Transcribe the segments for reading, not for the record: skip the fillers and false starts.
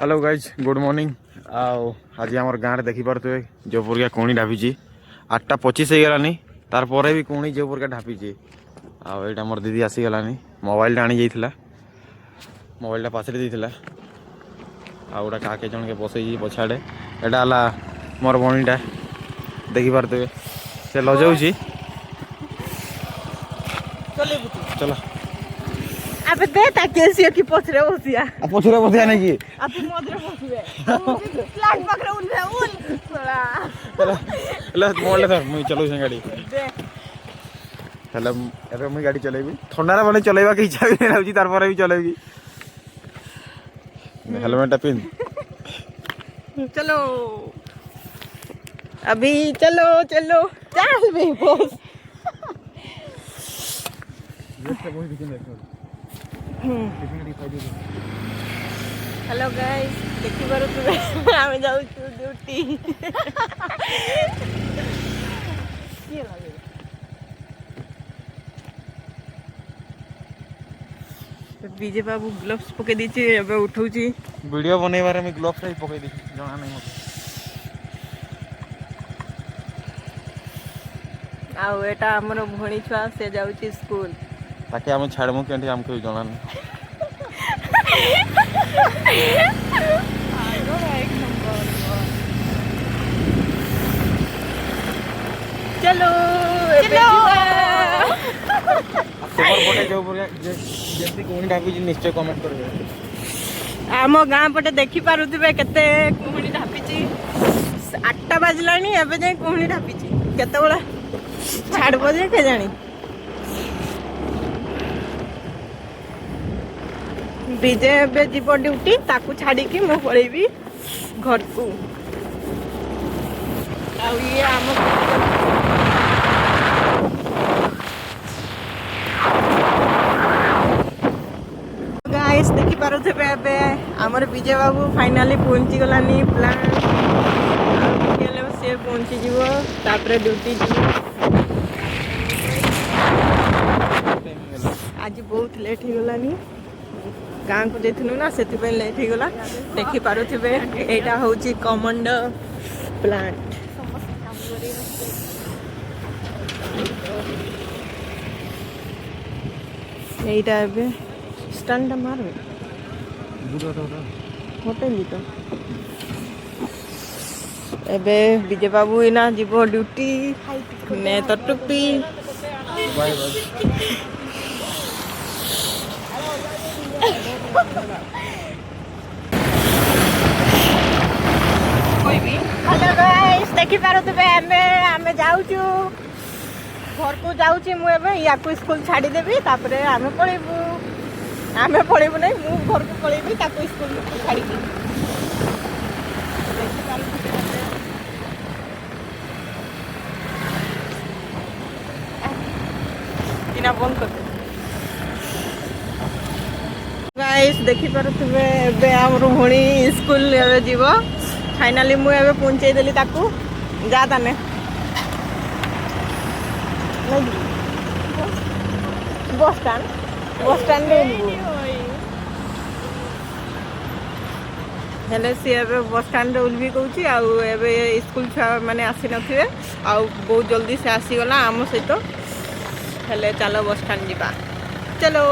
Hello guys good morning. आज आम गाँव में देखिपे जो परिका कोणी ढापी 8:25 हो गलानी तार पर भी कोणी जो परिका ढापी आईटा मोर दीदी आसीगलानी मोबाइल आनी जाइला मोबाइल पासरे देला आउटा काके जन के बसई पछाड़े एटा मोर भणीटा देखिपे से लजाऊँ चलो अबे दे ताके की पछरे बसिया पछरे बसिया नहीं कि आप मधुर बसिबे फ्लैग पकड़े उन बड़ा ले मोबाइल धर मुई चलो से गाड़ी दे हेले एबे मुई गाड़ी चलेबी ठंडारे बने चलेबा के इच्छा भी नहीं लाउची तार पर भी चलेबी हेलमेट पिन चलो अभी चलो चलो चल बे बॉस हेलो गाइस देखि बारो तू आमे जाऊ ड्यूटी ये लागे विजय बाबू ग्लोव्स पके दीची एबे उठौची वीडियो बनेबारे में ग्लोव्स ही पके दी जना नहीं मत आउ एटा हमर भणी छुआ से जाउची स्कूल ताकि हम छाड़मु केंठी हमके जना नहीं चलो चलो पटे जो जल्दी कोणी ढापी निश्चय कमेंट करबे आम गाँ पटे देखि पारुथिबे केते कुहणी ढापिची 8टा बाजलानी एबे जाय कुहणी ढापिची केते बडा छाड़बो जे के जानी विजय एबे जीव ड्यूटी ताकू छाड़ी की मु पळेबी घर को आ ये आम गाइस देखि पारुथिबे एबे हमर विजय बाबू फाइनली पहुंची गलानी प्लान गेले से पहुंची जीवो तापरे ड्यूटी जीवो आज बहुत लेट हो गलानी गाँ को जाइनु ना से लेट हो गला देखि पारुथिबे एटा होची कमांडर प्लांट एटा एबे स्टैंड मारबे होटल तो एबे विजय बाबू इना जीवो ड्यूटी ने तो टुपी बाय बाय हेलो गाइस देखि पारुथिबे आमे जाउछु घर को जाउछि मु एबे या को स्कूल छाडी देबी तापरे आमे पळेबू नै मु घर को पळेबी ताको स्कूल छाडी दी देखि पारुथिबे इना बंद कर दे गाइस देखि पारुथिबे एबे हमर भणी स्कूल एबे जीवो फाइनली मु एबे पहुंचे देली ताकू जा ताने बस स्टैंड रे हेले सी एबे बस स्टैंड रे उलबी कहूची आ एबे स्कूल छुआ माने आसी नथिबे आ बहुत जल्दी से आसी गला आम सहित हेले चलो बस स्टैंड जीवा चलो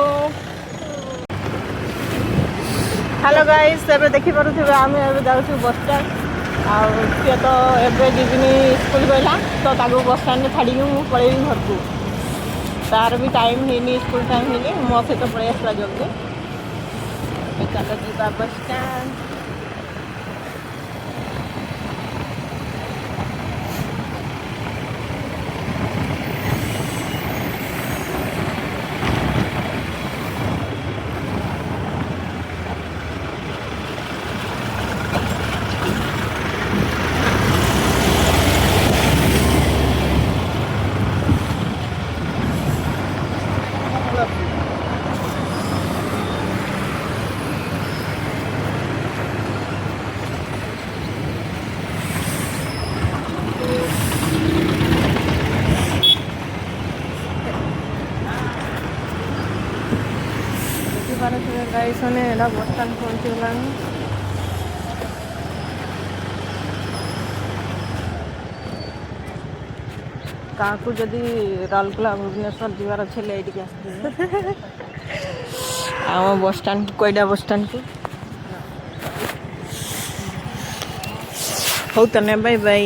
हेलो गाइस एबे देखि पारुथिबे आमे एबे जाउछु बस स्टैंड आ से तो एबे जीवनी स्कूल गला तो ताको बस स्टैंड रे छाड़ी मु पळेबी घर को तार भी टाइम हेनी स्कूल टाइम हेनी मो से तो पळे आसला जल्दी चलो जीवा बस स्टैंड गाइस ने बस स्टैंड पहुंचलानी କାହାକୁ ଯଦି ରାଉରକେଲା ଭୁବନେଶ୍ୱର ଯିବାର ଅଛି ହେଲେ ଏଇଠିକି ଆସିଥିବେ ଆମ ବସଷ୍ଟାଣ୍ଡ କୋଇଡ଼ା ବସଷ୍ଟାଣ୍ଡକୁ। ହଉ ତାନେ ବାଇ ବାଇ।